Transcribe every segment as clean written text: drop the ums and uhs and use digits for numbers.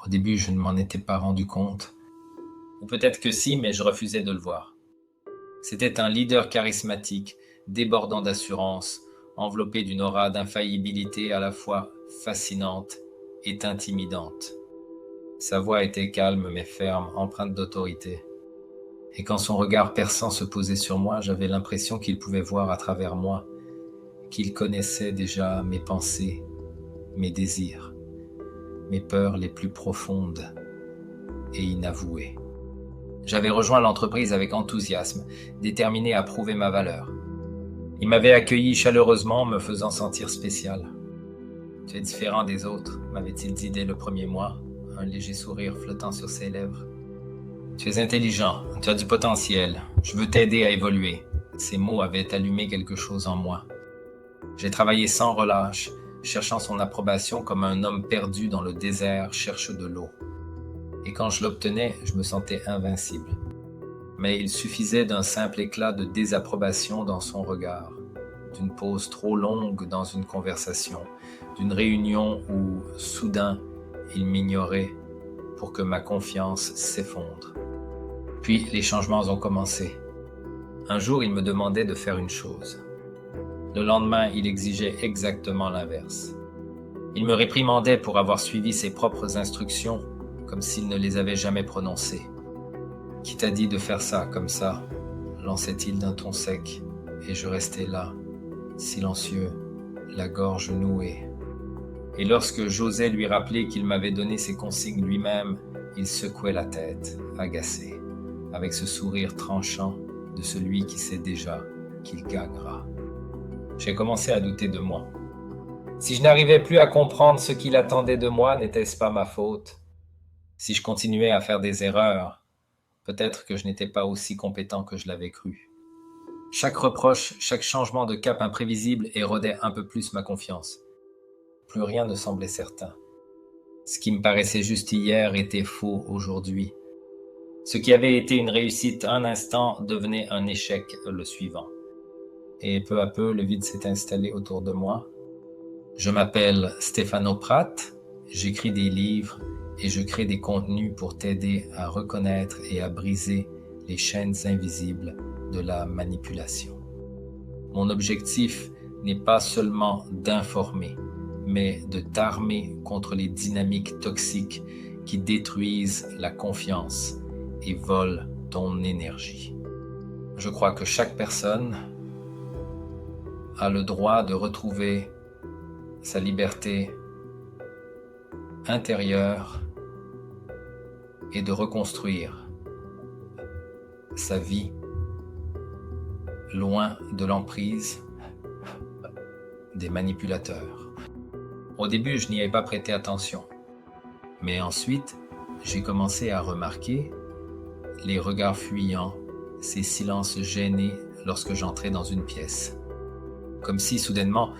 Au début, je ne m'en étais pas rendu compte. Ou peut-être que si, mais je refusais de le voir. C'était un leader charismatique, débordant d'assurance, enveloppé d'une aura d'infaillibilité à la fois fascinante et intimidante. Sa voix était calme mais ferme, empreinte d'autorité. Et quand son regard perçant se posait sur moi, j'avais l'impression qu'il pouvait voir à travers moi, qu'il connaissait déjà mes pensées, mes désirs, mes peurs les plus profondes et inavouées. J'avais rejoint l'entreprise avec enthousiasme, déterminé à prouver ma valeur. Il m'avait accueilli chaleureusement, me faisant sentir spécial. « Tu es différent des autres », m'avait-il dit dès le premier mois, un léger sourire flottant sur ses lèvres. « Tu es intelligent, tu as du potentiel, je veux t'aider à évoluer. » Ces mots avaient allumé quelque chose en moi. J'ai travaillé sans relâche, cherchant son approbation comme un homme perdu dans le désert cherche de l'eau. Et quand je l'obtenais, je me sentais invincible. Mais il suffisait d'un simple éclat de désapprobation dans son regard, d'une pause trop longue dans une conversation, d'une réunion où, soudain, il m'ignorait pour que ma confiance s'effondre. Puis les changements ont commencé. Un jour, il me demandait de faire une chose. Le lendemain, il exigeait exactement l'inverse. Il me réprimandait pour avoir suivi ses propres instructions, comme s'il ne les avait jamais prononcées. « Qui t'a dit de faire ça, comme ça ?» lançait-il d'un ton sec, et je restais là, silencieux, la gorge nouée. Et lorsque j'osais lui rappeler qu'il m'avait donné ses consignes lui-même, il secouait la tête, agacé, avec ce sourire tranchant de celui qui sait déjà qu'il gagnera. J'ai commencé à douter de moi. Si je n'arrivais plus à comprendre ce qu'il attendait de moi, n'était-ce pas ma faute? Si je continuais à faire des erreurs, peut-être que je n'étais pas aussi compétent que je l'avais cru. Chaque reproche, chaque changement de cap imprévisible érodait un peu plus ma confiance. Plus rien ne semblait certain. Ce qui me paraissait juste hier était faux aujourd'hui. Ce qui avait été une réussite un instant devenait un échec le suivant. Et peu à peu, le vide s'est installé autour de moi. Je m'appelle Stefano Pratt, j'écris des livres et je crée des contenus pour t'aider à reconnaître et à briser les chaînes invisibles de la manipulation. Mon objectif n'est pas seulement d'informer, mais de t'armer contre les dynamiques toxiques qui détruisent la confiance et volent ton énergie. Je crois que chaque personne a le droit de retrouver sa liberté intérieure et de reconstruire sa vie loin de l'emprise des manipulateurs. Au début, je n'y avais pas prêté attention, mais ensuite, j'ai commencé à remarquer les regards fuyants, ces silences gênés lorsque j'entrais dans une pièce. Comme si, soudainement,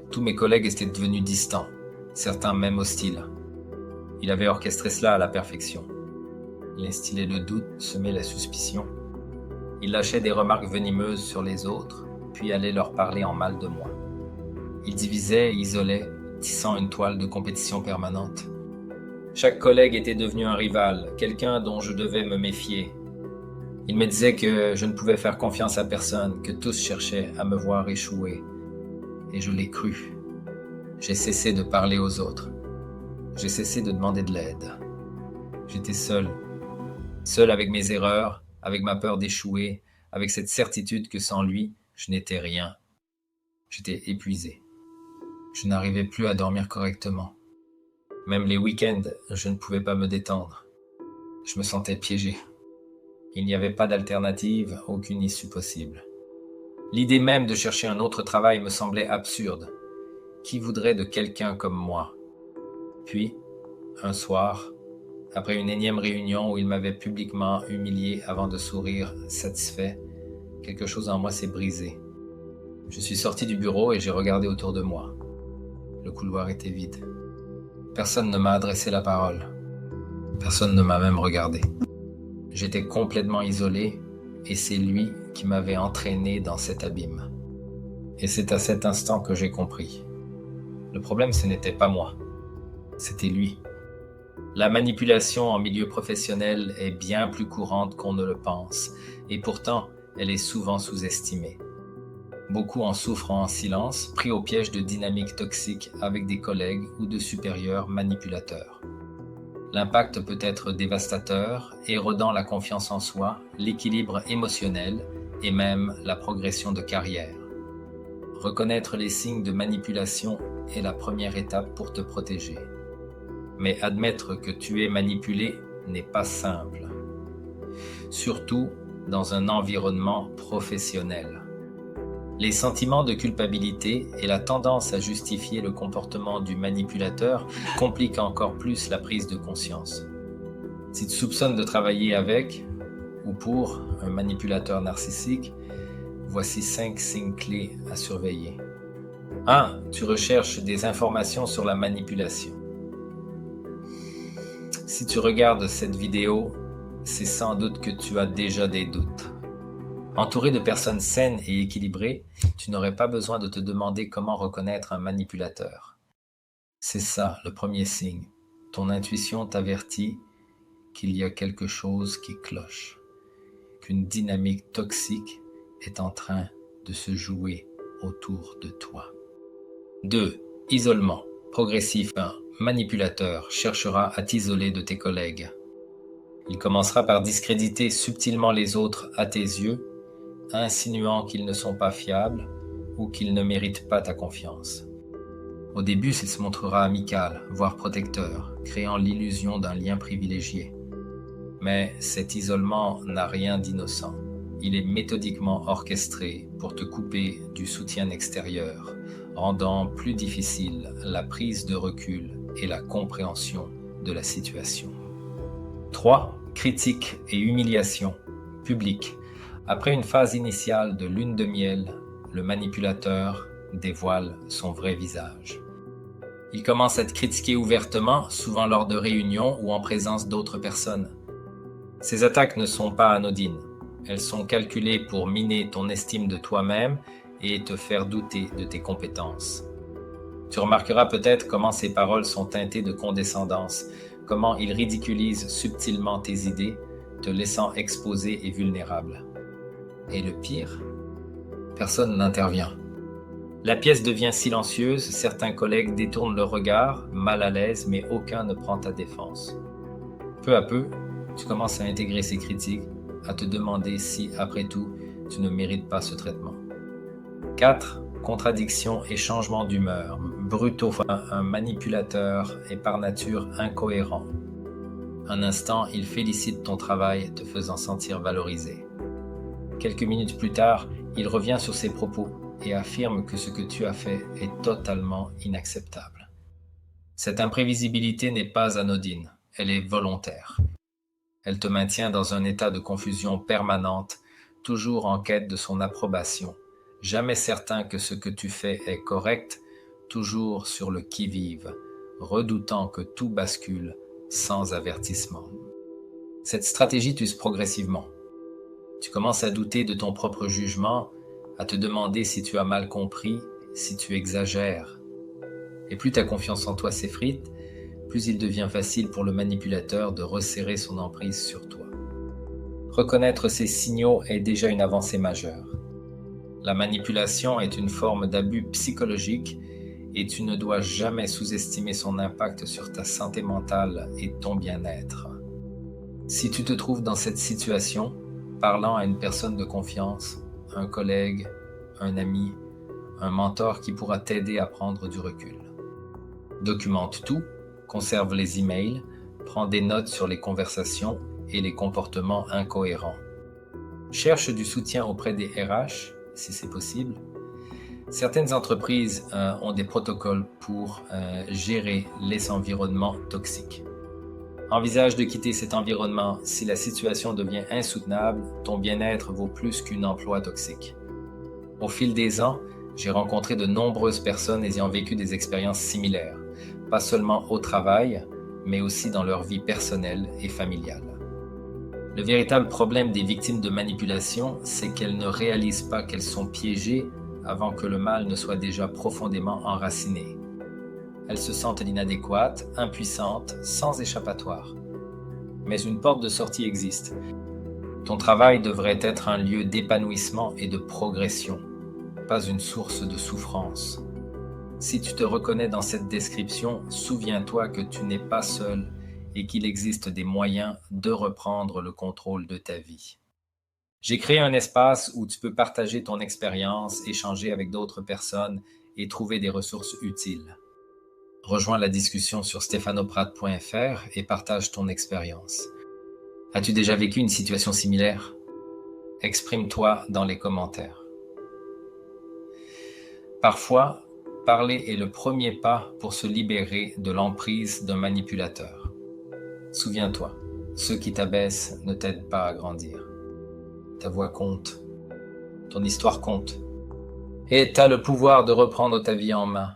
tous mes collègues étaient devenus distants, certains même hostiles. Il avait orchestré cela à la perfection. Il instillait le doute, semait la suspicion. Il lâchait des remarques venimeuses sur les autres, puis allait leur parler en mal de moi. Il divisait, isolait, tissant une toile de compétition permanente. Chaque collègue était devenu un rival, quelqu'un dont je devais me méfier. Il me disait que je ne pouvais faire confiance à personne, que tous cherchaient à me voir échouer. Et je l'ai cru. J'ai cessé de parler aux autres. J'ai cessé de demander de l'aide. J'étais seul avec mes erreurs, avec ma peur d'échouer, avec cette certitude que sans lui, je n'étais rien. J'étais épuisé. Je n'arrivais plus à dormir correctement. Même les week-ends, je ne pouvais pas me détendre. Je me sentais piégé. Il n'y avait pas d'alternative, aucune issue possible. L'idée même de chercher un autre travail me semblait absurde. Qui voudrait de quelqu'un comme moi? Puis, un soir, après une énième réunion où il m'avait publiquement humilié avant de sourire satisfait, quelque chose en moi s'est brisé. Je suis sorti du bureau et j'ai regardé autour de moi. Le couloir était vide. Personne ne m'a adressé la parole. Personne ne m'a même regardé. J'étais complètement isolé et c'est lui qui m'avait entraîné dans cet abîme. Et c'est à cet instant que j'ai compris. Le problème, ce n'était pas moi. C'était lui. La manipulation en milieu professionnel est bien plus courante qu'on ne le pense, et pourtant, elle est souvent sous-estimée. Beaucoup en souffrent en silence, pris au piège de dynamiques toxiques avec des collègues ou de supérieurs manipulateurs. L'impact peut être dévastateur, érodant la confiance en soi, l'équilibre émotionnel et même la progression de carrière. Reconnaître les signes de manipulation est la première étape pour te protéger. Mais admettre que tu es manipulé n'est pas simple, surtout dans un environnement professionnel. Les sentiments de culpabilité et la tendance à justifier le comportement du manipulateur compliquent encore plus la prise de conscience. Si tu soupçonnes de travailler avec ou pour un manipulateur narcissique, voici 5 signes clés à surveiller. 1. Tu recherches des informations sur la manipulation. Si tu regardes cette vidéo, c'est sans doute que tu as déjà des doutes. Entouré de personnes saines et équilibrées, tu n'aurais pas besoin de te demander comment reconnaître un manipulateur. C'est ça le premier signe. Ton intuition t'avertit qu'il y a quelque chose qui cloche, qu'une dynamique toxique est en train de se jouer autour de toi. 2. Isolement. Progressif. Un manipulateur cherchera à t'isoler de tes collègues. Il commencera par discréditer subtilement les autres à tes yeux, insinuant qu'ils ne sont pas fiables ou qu'ils ne méritent pas ta confiance. Au début, il se montrera amical, voire protecteur, créant l'illusion d'un lien privilégié. Mais cet isolement n'a rien d'innocent. Il est méthodiquement orchestré pour te couper du soutien extérieur, rendant plus difficile la prise de recul et la compréhension de la situation. 3. Critique et humiliation publique. Après une phase initiale de lune de miel, le manipulateur dévoile son vrai visage. Il commence à te critiquer ouvertement, souvent lors de réunions ou en présence d'autres personnes. Ces attaques ne sont pas anodines. Elles sont calculées pour miner ton estime de toi-même et te faire douter de tes compétences. Tu remarqueras peut-être comment ces paroles sont teintées de condescendance, comment il ridiculise subtilement tes idées, te laissant exposé et vulnérable. Et le pire, personne n'intervient. La pièce devient silencieuse, certains collègues détournent le regard, mal à l'aise, mais aucun ne prend ta défense. Peu à peu, tu commences à intégrer ces critiques, à te demander si, après tout, tu ne mérites pas ce traitement. 4. Contradiction et changement d'humeur. Brutaux. Un manipulateur est par nature incohérent. Un instant, il félicite ton travail, te faisant sentir valorisé. Quelques minutes plus tard, il revient sur ses propos et affirme que ce que tu as fait est totalement inacceptable. Cette imprévisibilité n'est pas anodine, elle est volontaire. Elle te maintient dans un état de confusion permanente, toujours en quête de son approbation, jamais certain que ce que tu fais est correct, toujours sur le qui-vive, redoutant que tout bascule sans avertissement. Cette stratégie t'use progressivement. Tu commences à douter de ton propre jugement, à te demander si tu as mal compris, si tu exagères. Et plus ta confiance en toi s'effrite, plus il devient facile pour le manipulateur de resserrer son emprise sur toi. Reconnaître ces signaux est déjà une avancée majeure. La manipulation est une forme d'abus psychologique et tu ne dois jamais sous-estimer son impact sur ta santé mentale et ton bien-être. Si tu te trouves dans cette situation, parlant à une personne de confiance, un collègue, un ami, un mentor qui pourra t'aider à prendre du recul. Documente tout, conserve les emails, prends des notes sur les conversations et les comportements incohérents. Cherche du soutien auprès des RH, si c'est possible. Certaines entreprises ont des protocoles pour gérer les environnements toxiques. Envisage de quitter cet environnement si la situation devient insoutenable, ton bien-être vaut plus qu'un emploi toxique. Au fil des ans, j'ai rencontré de nombreuses personnes ayant vécu des expériences similaires, pas seulement au travail, mais aussi dans leur vie personnelle et familiale. Le véritable problème des victimes de manipulation, c'est qu'elles ne réalisent pas qu'elles sont piégées avant que le mal ne soit déjà profondément enraciné. Elles se sentent inadéquates, impuissantes, sans échappatoire. Mais une porte de sortie existe. Ton travail devrait être un lieu d'épanouissement et de progression, pas une source de souffrance. Si tu te reconnais dans cette description, souviens-toi que tu n'es pas seul et qu'il existe des moyens de reprendre le contrôle de ta vie. J'ai créé un espace où tu peux partager ton expérience, échanger avec d'autres personnes et trouver des ressources utiles. Rejoins la discussion sur stephanoprade.fr et partage ton expérience. As-tu déjà vécu une situation similaire? Exprime-toi dans les commentaires. Parfois, parler est le premier pas pour se libérer de l'emprise d'un manipulateur. Souviens-toi, ceux qui t'abaissent ne t'aident pas à grandir. Ta voix compte, ton histoire compte, et tu as le pouvoir de reprendre ta vie en main.